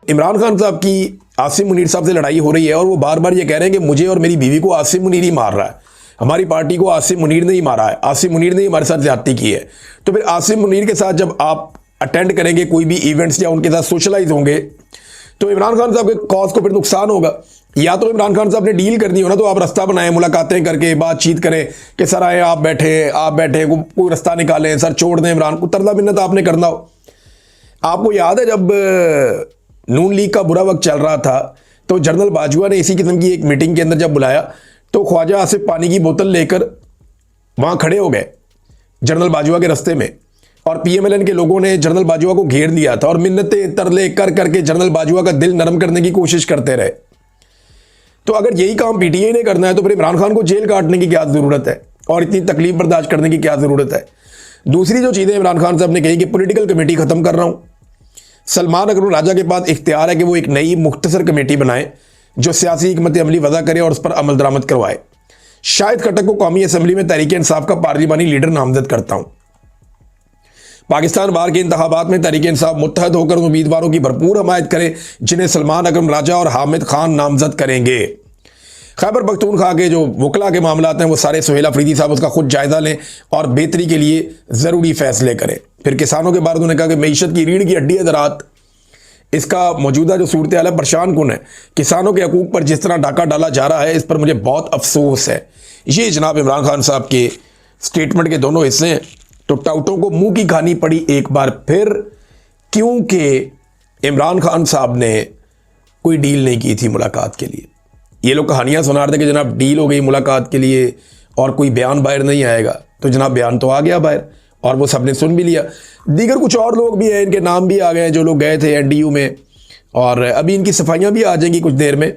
इमरान खान साहब की आसिम मुनीर साहब से लड़ाई हो रही है और वो बार बार ये कह रहे हैं कि मुझे और मेरी बीवी को आसिम मुनीर ही मार रहा है, हमारी पार्टी को आसिम मुनीर ने ही मारा है, आसिम मुनीर ने ही हमारे साथ ज्यादती की है। तो फिर आसिम मुनीर के साथ जब आप अटेंड करेंगे कोई भी इवेंट्स या उनके साथ सोशलाइज होंगे तो इमरान खान साहब के कॉज को फिर नुकसान होगा। या तो इमरान खान साहब ने डील करनी हो ना, तो आप रास्ता बनाएं, मुलाकातें करके बातचीत करें कि सर आए आप बैठे कोई रास्ता निकालें, सर छोड़ दें इमरान को, तरला मिन्नत आपने करना हो। आपको याद है जब नून लीग का बुरा वक्त चल रहा था तो जनरल बाजवा ने इसी किस्म की एक मीटिंग के अंदर जब बुलाया तो ख्वाजा आसिफ पानी की बोतल लेकर वहां खड़े हो गए जनरल बाजवा के रास्ते में, और पीएमएलएन के लोगों ने जनरल बाजवा को घेर लिया था और मिन्नतें तरले कर करके जनरल बाजवा का दिल नरम करने की कोशिश करते रहे। तो अगर यही काम पीटीआई ने करना है तो फिर इमरान खान को जेल काटने की क्या जरूरत है और इतनी तकलीफ बर्दाश्त करने की क्या जरूरत है। दूसरी जो चीजें इमरान खान साहब ने कही कि पॉलिटिकल कमेटी खत्म कर रहा हूं, सलमान अकबर राजा के पास इख्तियार है कि वो एक नई मुख्तसर कमेटी बनाए जो सियासी हिकमत अमली वज़ा करे और उस पर अमल दरामद करवाए। शाहिद खट्टक को कौमी असम्बली में तहरीक इंसाफ का पार्लिमानी लीडर नामजद करता हूं। पाकिस्तान बार के इंतखाबात में तहरीक इंसाफ मुत्तहद होकर उन उम्मीदवारों की भरपूर हमायत करे जिन्हें सलमान अकबर राजा और हामिद खान नामजद करेंगे। खैबर पख्तूनख्वा के जो वकला के मामला हैं वो सारे सुहेल अफरीदी साहब उसका खुद जायजा लें और बेहतरी के लिए ज़रूरी फैसले करें। फिर किसानों के बारे में उन्होंने कहा कि मईशत की रीढ़ की हड्डी है ज़राअत, इसका मौजूदा जो सूरत हाल है परेशान कुन है। किसानों के हकूक़ पर जिस तरह डाका डाला जा रहा है इस पर मुझे बहुत अफसोस है। ये जनाब इमरान खान साहब के स्टेटमेंट के दोनों हिस्से हैं। तो टाउटों को मुंह की खानी पड़ी एक बार फिर, क्योंकि इमरान खान साहब ने कोई डील नहीं की थी मुलाकात के लिए। ये लोग कहानियां सुना रहे थे कि जनाब डील हो गई मुलाकात के लिए और कोई बयान बाहर नहीं आएगा, तो जनाब बयान तो आ गया बाहर और वो सबने सुन भी लिया। दीगर कुछ और लोग भी हैं, इनके नाम भी आ गए जो लोग गए थे एनडीयू में, और अभी इनकी सफाइयां भी आ जाएंगी कुछ देर में।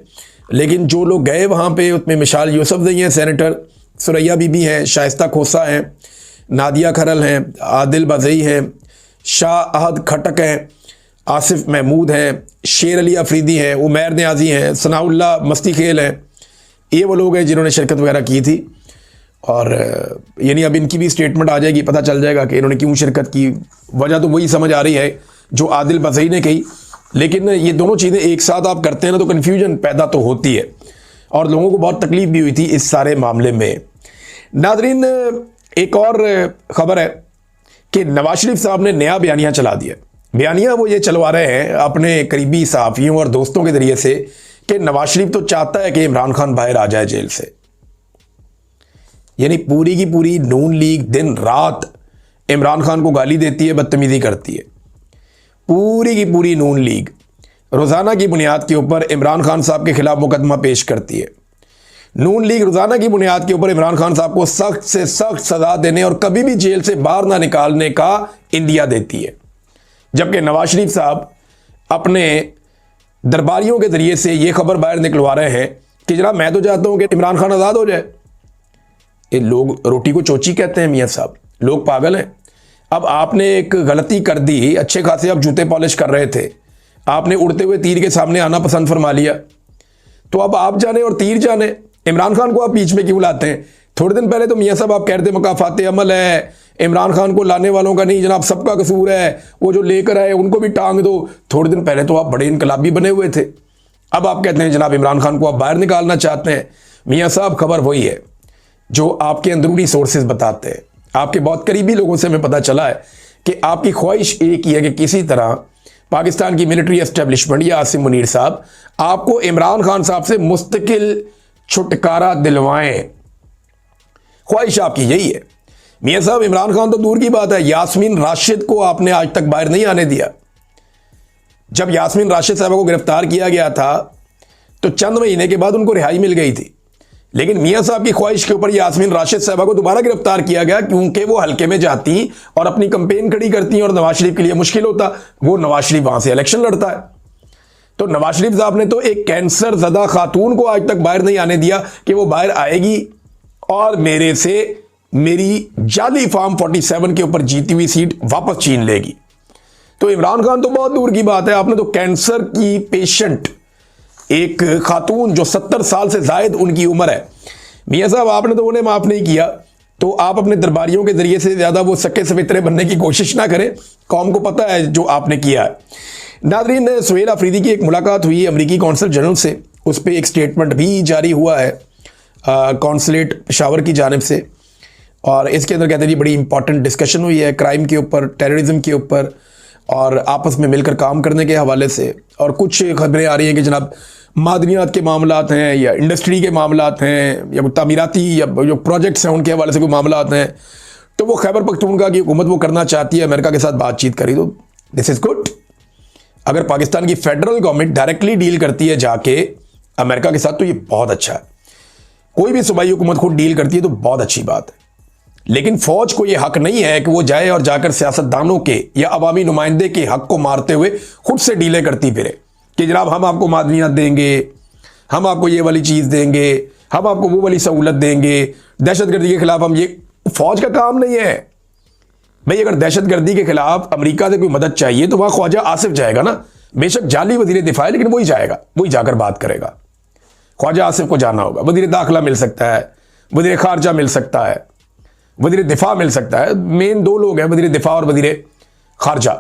लेकिन जो लोग गए वहाँ पे उसमें मिशाल यूसुफजई हैं, सेनेटर सुरैया बीबी हैं, शाइस्ता खोसा हैं, नादिया खरल हैं, आदिल बजई हैं, शाह अहद खटक हैं, आसिफ महमूद हैं, शेर अली अफरीदी हैं, उमैर न्याजी हैं, सनाउल्ला मस्ती खेल हैं। ये वो लोग हैं जिन्होंने शिरकत वगैरह की थी। और यानी अब इनकी भी स्टेटमेंट आ जाएगी, पता चल जाएगा कि इन्होंने क्यों शिरकत की। वजह तो वही समझ आ रही है जो आदिल बजई ने कही, लेकिन ये दोनों चीज़ें एक साथ आप करते हैं ना तो कन्फ्यूजन पैदा तो होती है और लोगों को बहुत तकलीफ भी हुई थी इस सारे मामले में। नाजरीन, एक और खबर है कि नवाज शरीफ साहब ने नया बयानिया चला दिया। बयानिया वो ये चलवा रहे हैं अपने करीबी सहाफ़ियों और दोस्तों के जरिए से कि नवाज शरीफ तो चाहता है कि इमरान खान बाहर आ जाए जेल से। यानी पूरी की पूरी नून लीग दिन रात इमरान खान को गाली देती है, बदतमीजी करती है। पूरी की पूरी नून लीग रोज़ाना की बुनियाद के ऊपर इमरान खान साहब के खिलाफ मुकदमा पेश करती है। नून लीग रोज़ाना की बुनियाद के ऊपर इमरान खान साहब को सख्त से सख्त सज़ा देने और कभी भी जेल से बाहर ना निकालने का इंदिया देती है। जबकि नवाज शरीफ साहब अपने दरबारियों के जरिए से यह खबर बाहर निकलवा रहे हैं कि जनाब मैं तो चाहता हूं कि इमरान खान आज़ाद हो जाए। ये लोग रोटी को चोची कहते हैं मियाँ साहब, लोग पागल हैं। अब आपने एक गलती कर दी, अच्छे खासे आप जूते पॉलिश कर रहे थे, आपने उड़ते हुए तीर के सामने आना पसंद फरमा लिया, तो अब आप जाने और तीर जाने। इमरान खान को आप बीच में क्यों लाते हैं? थोड़े दिन पहले तो मियाँ साहब आप कह रहे थे मकाफात अमल है, इमरान खान को लाने वालों का नहीं जनाब सबका कसूर है, वो जो लेकर आए उनको भी टांग दो। थोड़े दिन पहले तो आप बड़े इनकलाबी बने हुए थे, अब आप कहते हैं जनाब इमरान खान को आप बाहर निकालना चाहते हैं। मियाँ साहब खबर वही है जो आपके अंदरूनी सोर्सेज बताते हैं। आपके बहुत करीबी लोगों से हमें पता चला है कि आपकी ख्वाहिश एक ही है कि किसी तरह पाकिस्तान की मिलिट्री एस्टेब्लिशमेंट या आसिम मुनीर साहब आपको इमरान खान साहब से मुस्तकिल छुटकारा दिलवाएं। ख्वाहिश आपकी यही है। मियाँ साहब इमरान खान तो दूर की बात है, यास्मीन राशिद को आपने आज तक बाहर नहीं आने दिया। जब यास्मीन राशिद साहब को गिरफ्तार किया गया था तो चंद महीने के बाद उनको रिहाई मिल गई थी, लेकिन मियाँ साहब की ख्वाहिश के ऊपर यास्मीन राशिद साहबा को दोबारा गिरफ्तार किया गया क्योंकि वो हल्के में जाती और अपनी कंपेन खड़ी करती और नवाज शरीफ के लिए मुश्किल होता। वो नवाज शरीफ वहां से इलेक्शन लड़ता है। तो नवाज शरीफ साहब ने तो एक कैंसर ज़दा खातून को आज तक बाहर नहीं आने दिया कि वो बाहर आएगी और मेरे से मेरी जाली फार्म 47 के ऊपर जीती हुई सीट वापस छीन लेगी। तो इमरान खान तो बहुत दूर की बात है, आपने तो कैंसर की पेशेंट एक खातून जो 70 साल से जायद उनकी उम्र है, मियाँ साहब आपने तो उन्हें माफ नहीं किया। तो आप अपने दरबारियों के जरिए से ज्यादा वो सक्के सवित्रे बनने की कोशिश ना करें, कौम को पता है जो आपने किया है। नादरीन, सुहेल अफरीदी की एक मुलाकात हुई अमेरिकी कौंसल जनरल से, उस पर एक स्टेटमेंट भी जारी हुआ है कौंसलेट पेशावर की जानिब से, और इसके अंदर कहते हैं जी बड़ी इंपॉर्टेंट डिस्कशन हुई है क्राइम के ऊपर, टेररिज्म के ऊपर और आपस में मिलकर काम करने के हवाले से। और कुछ खबरें आ रही हैं कि जनाब मादनियात के मामलात हैं या इंडस्ट्री के मामलात हैं या तामीराती या जो प्रोजेक्ट्स हैं उनके हवाले से कोई मामलात हैं, तो वो खैबर पख्तूनख्वा की हुकूमत वो करना चाहती है अमेरिका के साथ बातचीत करी, तो दिस इज़ गुड। अगर पाकिस्तान की फेडरल गवर्नमेंट डायरेक्टली डील करती है जाके अमेरिका के साथ तो ये बहुत अच्छा है। कोई भी सूबाई हुकूमत खुद डील करती है तो बहुत अच्छी बात है, लेकिन फौज को यह हक नहीं है कि वो जाए और जाकर सियासतदानों के या अवामी नुमाइंदे के हक को मारते हुए खुद से डीलें करती फिरे कि जनाब हम आपको मादनियात देंगे, हम आपको ये वाली चीज़ देंगे, हम आपको वो वाली सहूलत देंगे, दहशतगर्दी के खिलाफ हम ये। फौज का काम नहीं है भाई। अगर दहशतगर्दी के खिलाफ अमेरिका से कोई मदद चाहिए तो वहां ख्वाजा आसिफ जाएगा ना, बेशक जाली वजीर दिफा है लेकिन वही जाएगा, वही जाकर बात करेगा। ख्वाजा आसिफ को जाना होगा, वजीर दाखिला मिल सकता है, वजीर खारजा मिल सकता है, वजीर दिफा मिल सकता है, मेन दो लोग हैं वजीर दिफा और वजीर खारजा,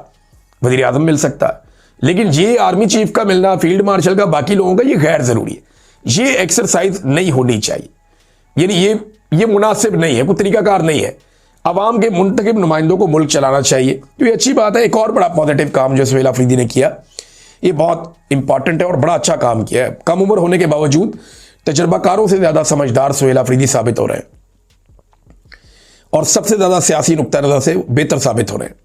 वजीर आजम मिल सकता है, लेकिन ये आर्मी चीफ का मिलना, फील्ड मार्शल का, बाकी लोगों का, ये गैर जरूरी है। ये एक्सरसाइज नहीं होनी चाहिए, यानी ये मुनासिब नहीं है, कोई तरीकाकार नहीं है। अवाम के मुंतखब नुमाइंदों को मुल्क चलाना चाहिए, तो ये अच्छी बात है। एक और बड़ा पॉजिटिव काम जो सुहेल अफरीदी ने किया, ये बहुत इंपॉर्टेंट है और बड़ा अच्छा काम किया है। कम उम्र होने के बावजूद तजर्बाकारों से ज्यादा समझदार सुहेल अफरीदी साबित हो रहे हैं और सबसे ज्यादा सियासी नुक्ता नजर से बेहतर साबित हो रहे हैं।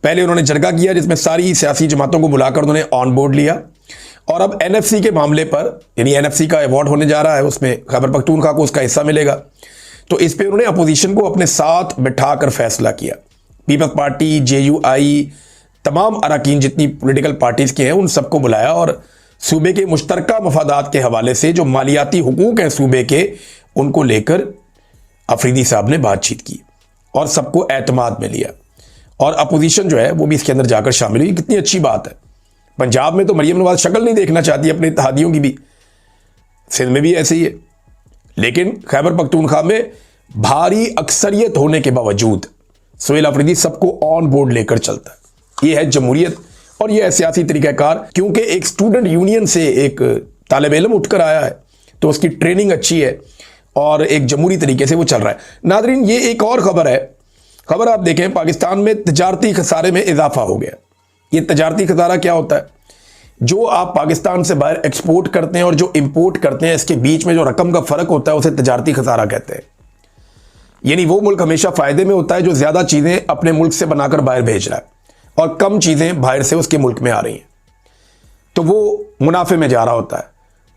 पहले उन्होंने जरगा किया जिसमें सारी सियासी जमातों को बुलाकर उन्होंने ऑन बोर्ड लिया, और अब एनएफसी के मामले पर, यानी एनएफसी का अवार्ड होने जा रहा है, उसमें खैबर पख्तूनख्वा को उसका हिस्सा मिलेगा, तो इस पे उन्होंने अपोजिशन को अपने साथ बिठाकर फैसला किया। पीपल्स पार्टी, जेयूआई, तमाम अरकान जितनी पॉलिटिकल पार्टीज के हैं उन सबको बुलाया और सूबे के मुश्तरका मफादात के हवाले से जो मालियाती हुकूक हैं सूबे के, उनको लेकर अफरीदी साहब ने बातचीत की और सबको एतमाद में लिया, और अपोजिशन जो है वो भी इसके अंदर जाकर शामिल हुई। कितनी अच्छी बात है। पंजाब में तो मरियम नवाज शक्ल नहीं देखना चाहती अपने इत्तेहादियों की भी, सिंध में भी ऐसे ही है, लेकिन खैबर पख्तूनख्वा में भारी अक्सरियत होने के बावजूद सुहेल अफरीदी सबको ऑन बोर्ड लेकर चलता है। यह है जमहूरियत और यह है सियासी तरीकाकार, क्योंकि एक स्टूडेंट यूनियन से एक तालिब इल्म उठकर आया है तो उसकी ट्रेनिंग अच्छी है और एक जमहूरी तरीके से वो चल रहा है। नादरीन, ये एक और खबर है। खबर आप देखें, पाकिस्तान में तजारती खसारे में इजाफा हो गया। ये तजारती खसारा क्या होता है? जो आप पाकिस्तान से बाहर एक्सपोर्ट करते हैं और जो इंपोर्ट करते हैं, इसके बीच में जो रकम का फर्क होता है उसे तजारती खसारा कहते हैं। यानी वो मुल्क हमेशा फायदे में होता है जो ज्यादा चीजें अपने मुल्क से बनाकर बाहर भेज रहा है और कम चीजें बाहर से उसके मुल्क में आ रही हैं, तो वो मुनाफे में जा रहा होता है,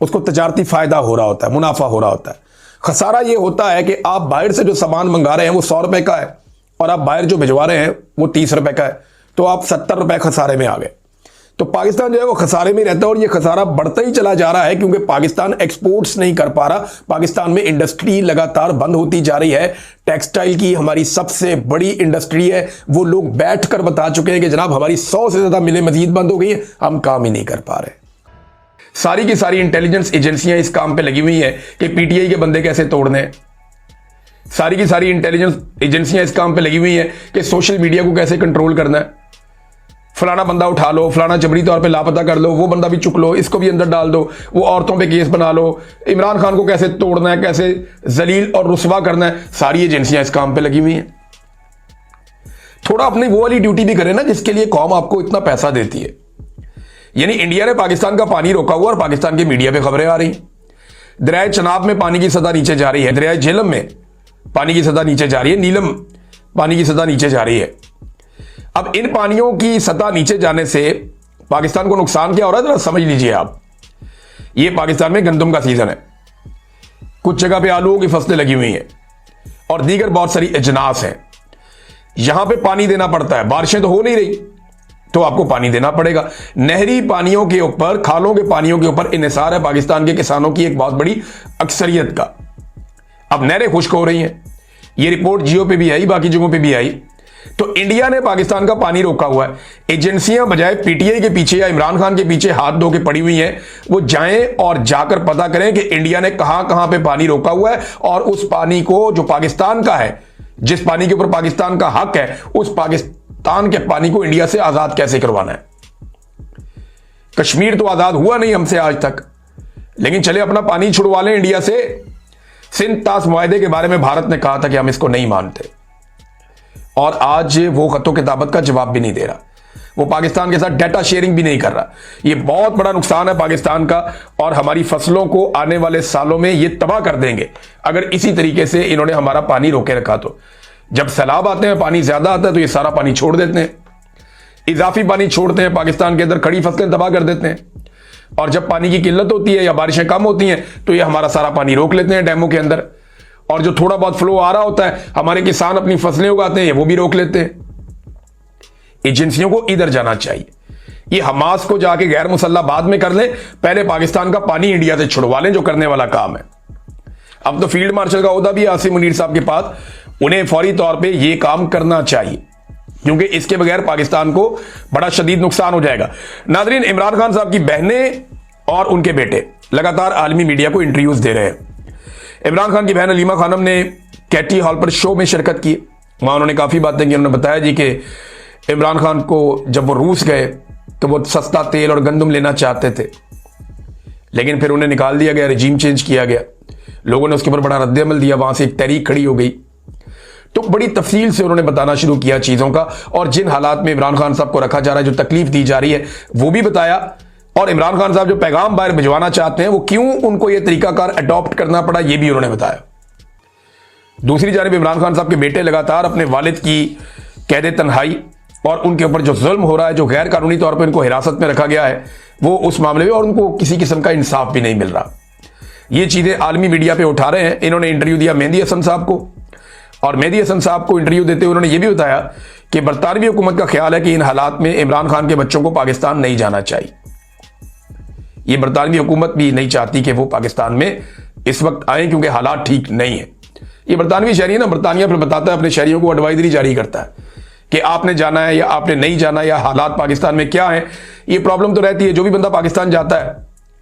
उसको तजारती फायदा हो रहा होता है, मुनाफा हो रहा होता है। खसारा ये होता है कि आप बाहर से जो सामान मंगा रहे हैं वो 100 रुपए का है और आप बाहर जो भिजवा रहे हैं वो 30 रुपए का है, तो आप 70 रुपए खसारे में आ गए। तो पाकिस्तान जो है वो खसारे में रहता है और ये खसारा बढ़ता ही चला जा रहा है क्योंकि पाकिस्तान एक्सपोर्ट्स नहीं कर पा रहा। पाकिस्तान में इंडस्ट्री लगातार बंद होती जा रही है। टेक्सटाइल की हमारी सबसे बड़ी इंडस्ट्री है, वो लोग बैठकर बता चुके हैं कि जनाब हमारी 100 से ज्यादा मिलें मजीद बंद हो गई हैं, हम काम ही नहीं कर पा रहे। सारी की सारी इंटेलिजेंस एजेंसियां इस काम पे लगी हुई हैं कि पीटीआई के बंदे कैसे तोड़ने हैं। सारी की सारी इंटेलिजेंस एजेंसियां इस काम पे लगी हुई हैं कि सोशल मीडिया को कैसे कंट्रोल करना है। फलाना बंदा उठा लो, फलाना जबरी तौर पे लापता कर लो, वो बंदा भी चुक लो, इसको भी अंदर डाल दो, वो औरतों पे केस बना लो, इमरान खान को कैसे तोड़ना है, कैसे जलील और रुस्वा करना है। सारी एजेंसियां इस काम पे लगी हुई हैं। थोड़ा अपनी वो वाली ड्यूटी भी करें ना जिसके लिए कौम आपको इतना पैसा देती है। यानी इंडिया ने पाकिस्तान का पानी रोका हुआ और पाकिस्तान की मीडिया पे खबरें आ रही हैं। दरिया चनाब में पानी की सतह नीचे जा रही है, दरिया झेलम में पानी की सतह नीचे जा रही है, नीलम पानी की सतह नीचे जा रही है। अब इन पानियों की सतह नीचे जाने से पाकिस्तान को नुकसान क्या हो रहा है जरा समझ लीजिए आप। ये पाकिस्तान में गंदम का सीजन है, कुछ जगह पे आलूओं की फसलें लगी हुई हैं और दीगर बहुत सारी अजनास हैं। यहां पे पानी देना पड़ता है, बारिशें तो हो नहीं रही तो आपको पानी देना पड़ेगा। नहरी पानियों के ऊपर, खालों के पानियों के ऊपर इन्हिसार है पाकिस्तान के किसानों की एक बहुत बड़ी अक्सरियत का। अब नहरें खुश्क हो रही हैं, ये रिपोर्ट जियो पे भी आई, बाकी जगहों पे भी आई। तो इंडिया ने पाकिस्तान का पानी रोका हुआ है। एजेंसियां बजाय पीटीआई के पीछे या इमरान खान के पीछे हाथ धो के पड़ी हुई हैं, वो जाएं और जाकर पता करें कि इंडिया ने कहां कहां पे पानी रोका हुआ है और उस पानी को जो पाकिस्तान का है, जिस पानी के ऊपर पाकिस्तान का हक है, उस पाकिस्तान के पानी को इंडिया से आजाद कैसे करवाना है। कश्मीर तो आजाद हुआ नहीं हमसे आज तक, लेकिन चले अपना पानी छुड़वा लें इंडिया से। सिंध तास मुआहदे के बारे में भारत ने कहा था कि हम इसको नहीं मानते, और आज वो खतों किताबत का जवाब भी नहीं दे रहा, वो पाकिस्तान के साथ डाटा शेयरिंग भी नहीं कर रहा। ये बहुत बड़ा नुकसान है पाकिस्तान का, और हमारी फसलों को आने वाले सालों में ये तबाह कर देंगे अगर इसी तरीके से इन्होंने हमारा पानी रोके रखा तो। जब सैलाब आते हैं, पानी ज्यादा आता है, तो ये सारा पानी छोड़ देते हैं, इजाफी पानी छोड़ते हैं पाकिस्तान के अंदर, खड़ी फसलें तबाह कर देते हैं। और जब पानी की किल्लत होती है या बारिशें कम होती हैं तो ये हमारा सारा पानी रोक लेते हैं डैमों के अंदर, और जो थोड़ा बहुत फ्लो आ रहा होता है, हमारे किसान अपनी फसलें उगाते हैं, वो भी रोक लेते हैं। एजेंसियों को इधर जाना चाहिए, ये हमास को जाके गैर मुसल्ला बाद में कर लें, पहले पाकिस्तान का पानी इंडिया से छुड़वा लें, जो करने वाला काम है। अब तो फील्ड मार्शल का ओहदा भी है आसिम मुनीर साहब के पास, उन्हें फौरी तौर पे ये काम करना चाहिए, क्योंकि इसके बगैर पाकिस्तान को बड़ा शदीद नुकसान हो जाएगा। नाजरीन, इमरान खान साहब की बहनें और उनके बेटे लगातार आलमी मीडिया को इंटरव्यूज दे रहे हैं। इमरान खान की बहन अलीमा खानम ने कैटी हॉल पर शो में शिरकत की, वहां उन्होंने काफी बातें की। उन्होंने बताया जी कि इमरान खान को जब वो रूस गए तो वो सस्ता तेल और गंदम लेना चाहते थे, लेकिन फिर उन्हें निकाल दिया गया, रजीम चेंज किया गया, लोगों ने उसके ऊपर बड़ा रद्द-ए-अमल दिया, वहां से एक तहरीक खड़ी हो गई। तो बड़ी तफसील से उन्होंने बताना शुरू किया चीजों का, और जिन हालात में इमरान खान साहब को रखा जा रहा है, जो तकलीफ दी जा रही है, वो भी बताया। और इमरान खान साहब जो पैगाम बाहर भिजवाना चाहते हैं, वो क्यों उनको यह तरीकाकार अडॉप्ट करना पड़ा, यह भी उन्होंने बताया। दूसरी जानिब इमरान खान साहब के बेटे लगातार अपने वालिद की कैद तन्हाई और उनके ऊपर जो जुल्म हो रहा है, जो गैर कानूनी तौर पर इनको हिरासत में रखा गया है, वो उस मामले में, और उनको किसी किस्म का इंसाफ भी नहीं मिल रहा, ये चीजें आलमी मीडिया पे उठा रहे हैं। इन्होंने इंटरव्यू दिया मेहदी हसन साहब को, और मेहदी हसन साहब को इंटरव्यू देते हुए उन्होंने ये भी बताया कि बरतानवी हुकूमत का ख्याल है कि इन हालात में इमरान खान के बच्चों को पाकिस्तान नहीं जाना चाहिए। ये बरतानवी हुकूमत भी नहीं चाहती कि वो पाकिस्तान में इस वक्त आए, क्योंकि हालात ठीक नहीं है। ये बरतानवी शहरी है ना, बरतानिया फिर बताता है, अपने शहरियों को एडवाइजरी जारी करता है कि आपने जाना है या आपने नहीं जाना, या हालात पाकिस्तान में क्या है। ये प्रॉब्लम तो रहती है, जो भी बंदा पाकिस्तान जाता है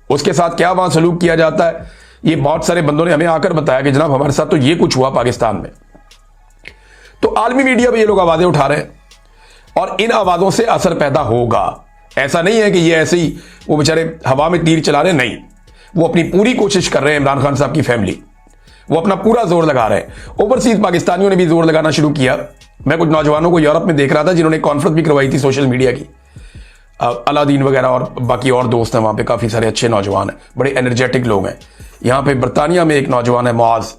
उसके साथ क्या वहां सलूक किया जाता है। ये बहुत सारे बंदों ने हमें आकर बताया कि जनाब हमारे साथ तो ये कुछ हुआ पाकिस्तान में। तो आलमी मीडिया पे ये लोग आवाजें उठा रहे हैं, और इन आवाजों से असर पैदा होगा। ऐसा नहीं है कि ये ऐसे ही वो बेचारे हवा में तीर चला रहे, नहीं, वो अपनी पूरी कोशिश कर रहे हैं। इमरान खान साहब की फैमिली, वो अपना पूरा जोर लगा रहे हैं। ओवरसीज पाकिस्तानियों ने भी जोर लगाना शुरू किया। मैं कुछ नौजवानों को यूरोप में देख रहा था, जिन्होंने कॉन्फ्रेंस भी करवाई थी सोशल मीडिया की, अलादीन वगैरह और बाकी और दोस्त हैं वहां पे, काफी सारे अच्छे नौजवान हैं, बड़े एनर्जेटिक लोग हैं। यहाँ पे बरतानिया में एक नौजवान है मुआज,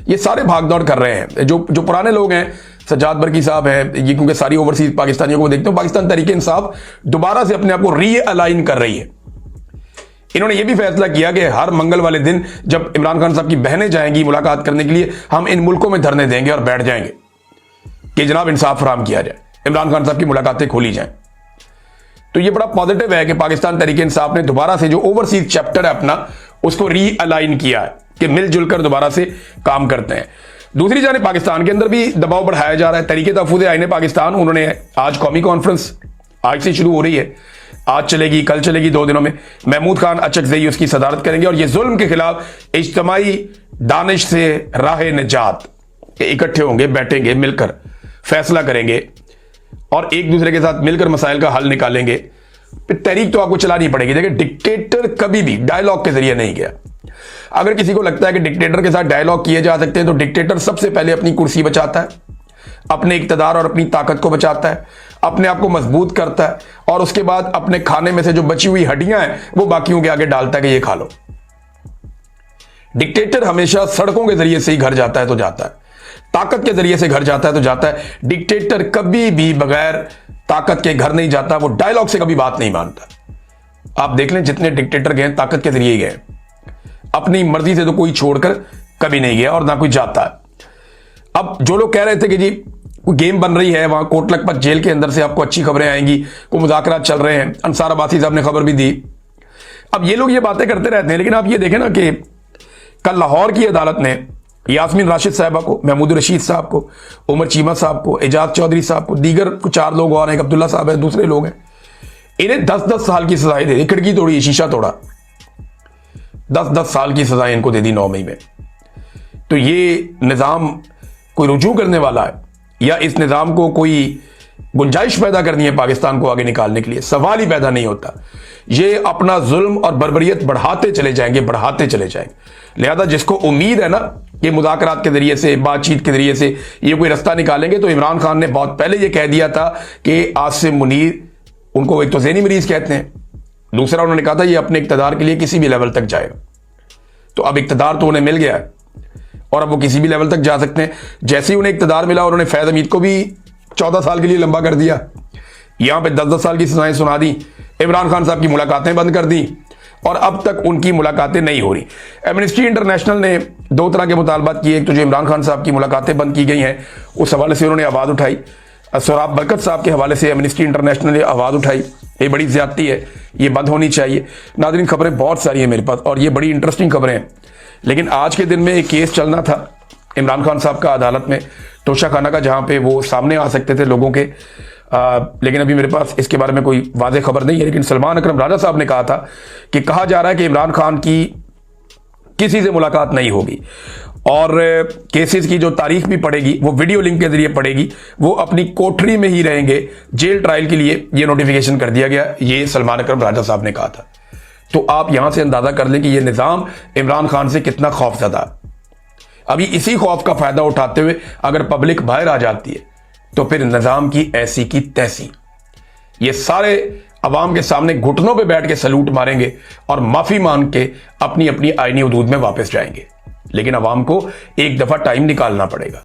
ये सारे भागदौड़ कर रहे हैं। जो पुराने लोग हैं, सज्जाद बरकी साहब हैं, ये क्योंकि सारी ओवरसीज पाकिस्तानियों को देखते हो, पाकिस्तान तहरीक-ए-इंसाफ दोबारा से अपने आप को रीअलाइन कर रही है। इन्होंने ये भी फैसला किया कि हर मंगल वाले दिन जब इमरान खान साहब की बहनें जाएंगी मुलाकात करने के लिए, हम इन मुल्कों में धरने देंगे और बैठ जाएंगे कि जनाब इंसाफ फराहम किया जाए, इमरान खान साहब की मुलाकातें खोली जाएं। तो ये बड़ा पॉजिटिव है कि पाकिस्तान तहरीक-ए-इंसाफ ने दोबारा से जो ओवरसीज चैप्टर है अपना, उसको रीअलाइन किया है कि मिलजुल कर दोबारा से काम करते हैं। दूसरी जानिब पाकिस्तान के अंदर भी दबाव बढ़ाया जा रहा है। तहरीक तहफ़्फ़ुज़ आईन पाकिस्तान, उन्होंने आज कौमी कॉन्फ्रेंस आज से शुरू हो रही है, आज चलेगी, कल चलेगी, 2 दिनों में। महमूद खान अचकज़ई उसकी सदारत करेंगे, और ये जुल्म के खिलाफ इज्तिमाई दानिश से राह निजात, इकट्ठे होंगे, बैठेंगे, मिलकर फैसला करेंगे और एक दूसरे के साथ मिलकर मसाइल का हल निकालेंगे। तहरीक तो आपको चलानी पड़ेगी। देखिए, डिक्टेटर कभी भी डायलॉग के जरिए नहीं गया। अगर किसी को लगता है कि डिक्टेटर के साथ डायलॉग किए जा सकते हैं, तो डिक्टेटर सबसे पहले अपनी कुर्सी बचाता है, अपने इक्तदार और अपनी ताकत को बचाता है, अपने आप को मजबूत करता है, और उसके बाद अपने खाने में से जो बची हुई हड्डियां हैं वो बाकियों के आगे डालता है कि ये खा लो। डिक्टेटर हमेशा सड़कों के जरिए से ही घर जाता है तो जाता है, ताकत के जरिए से घर जाता है तो जाता है। डिक्टेटर कभी भी बगैर ताकत के घर नहीं जाता, वो डायलॉग से कभी बात नहीं मानता। आप देख लें, जितने डिक्टेटर गए ताकत के जरिए ही गए, अपनी मर्जी से तो कोई छोड़कर कभी नहीं गया और ना कोई जाता है। अब जो लोग कह रहे थे कि जी कोई गेम बन रही है वहां कोट लखपत जेल के अंदर से आपको अच्छी खबरें आएंगी, कोई मुज़ाकरात चल रहे हैं, अंसार अब्बासी साहब ने खबर भी दी। अब ये लोग ये बातें करते रहते हैं, लेकिन आप ये देखें ना कि कल लाहौर की अदालत ने यास्मीन राशिद साहबा को, महमूद रशीद साहब को, उमर चीमा साहब को, एजाज चौधरी साहब को, दीगर कुछ 4 लोग और हैं, अब्दुल्ला साहब है, दूसरे लोग हैं, इन्हें 10-10 साल की सजाएं दे दी। खिड़की तोड़ी, शीशा तोड़ा, 10-10 साल की सजाएं इनको दे दी 9 मई में। तो ये निज़ाम कोई रुजू करने वाला है, या इस निज़ाम को कोई गुंजाइश पैदा करनी है पाकिस्तान को आगे निकालने के लिए, सवाल ही पैदा नहीं होता। ये अपना जुल्म और बर्बरियत बढ़ाते चले जाएंगे, बढ़ाते चले जाएंगे। लिहाजा जिसको उम्मीद है ना कि मुज़ाकरात के जरिए से, बातचीत के जरिए से ये कोई रास्ता निकालेंगे, तो इमरान खान ने बहुत पहले ये कह दिया था कि आसिम मुनीर, उनको एक तो ज़हनी मरीज कहते हैं, दूसरा उन्होंने कहा था ये अपने इक़्तिदार के लिए किसी भी लेवल तक जाएगा। तो अब इक़्तिदार तो उन्हें मिल गया है और अब वो किसी भी लेवल तक जा सकते हैं। जैसे ही उन्हें इक़्तिदार मिला, उन्होंने फैज़ हमीद को भी 14 साल के लिए लंबा कर दिया, यहां पे 10-10 साल की सजाएं सुना दी, इमरान खान साहब की मुलाकातें बंद कर दी और अब तक उनकी मुलाकातें नहीं हो रही। एमनेस्टी इंटरनेशनल ने 2 तरह के मुतालबात किए। एक तो जो इमरान खान साहब की मुलाकातें बंद की गई हैं, उस हवाले से उन्होंने आवाज़ उठाई। सोराब बरकत साहब के हवाले से एमनेस्टी इंटरनेशनल ने आवाज़ उठाई, ये बड़ी ज्यादती है, ये बंद होनी चाहिए। नाज़रीन, खबरें बहुत सारी हैं मेरे पास और ये बड़ी इंटरेस्टिंग खबरें हैं, लेकिन आज के दिन में एक केस चलना था इमरान खान साहब का अदालत में, तोशाखाना का, जहां पे वो सामने आ सकते थे लोगों के। लेकिन अभी मेरे पास इसके बारे में कोई वाज़े खबर नहीं है। लेकिन सलमान अकरम राजा साहब ने कहा था कि कहा जा रहा है कि इमरान खान की किसी से मुलाकात नहीं होगी और केसेस की जो तारीख भी पड़ेगी वो वीडियो लिंक के जरिए पड़ेगी, वो अपनी कोठरी में ही रहेंगे जेल ट्रायल के लिए। ये नोटिफिकेशन कर दिया गया, ये सलमान अकरम राजा साहब ने कहा था। तो आप यहां से अंदाजा कर लें कि यह निज़ाम इमरान खान से कितना खौफजदा। अभी इसी खौफ का फायदा उठाते हुए अगर पब्लिक बाहर आ जाती है तो फिर निज़ाम की ऐसी की तैसी, ये सारे अवाम के सामने घुटनों पे बैठ के सलूट मारेंगे और माफी मांग के अपनी अपनी आईनी हदूद में वापस जाएंगे। लेकिन अवाम को एक दफा टाइम निकालना पड़ेगा।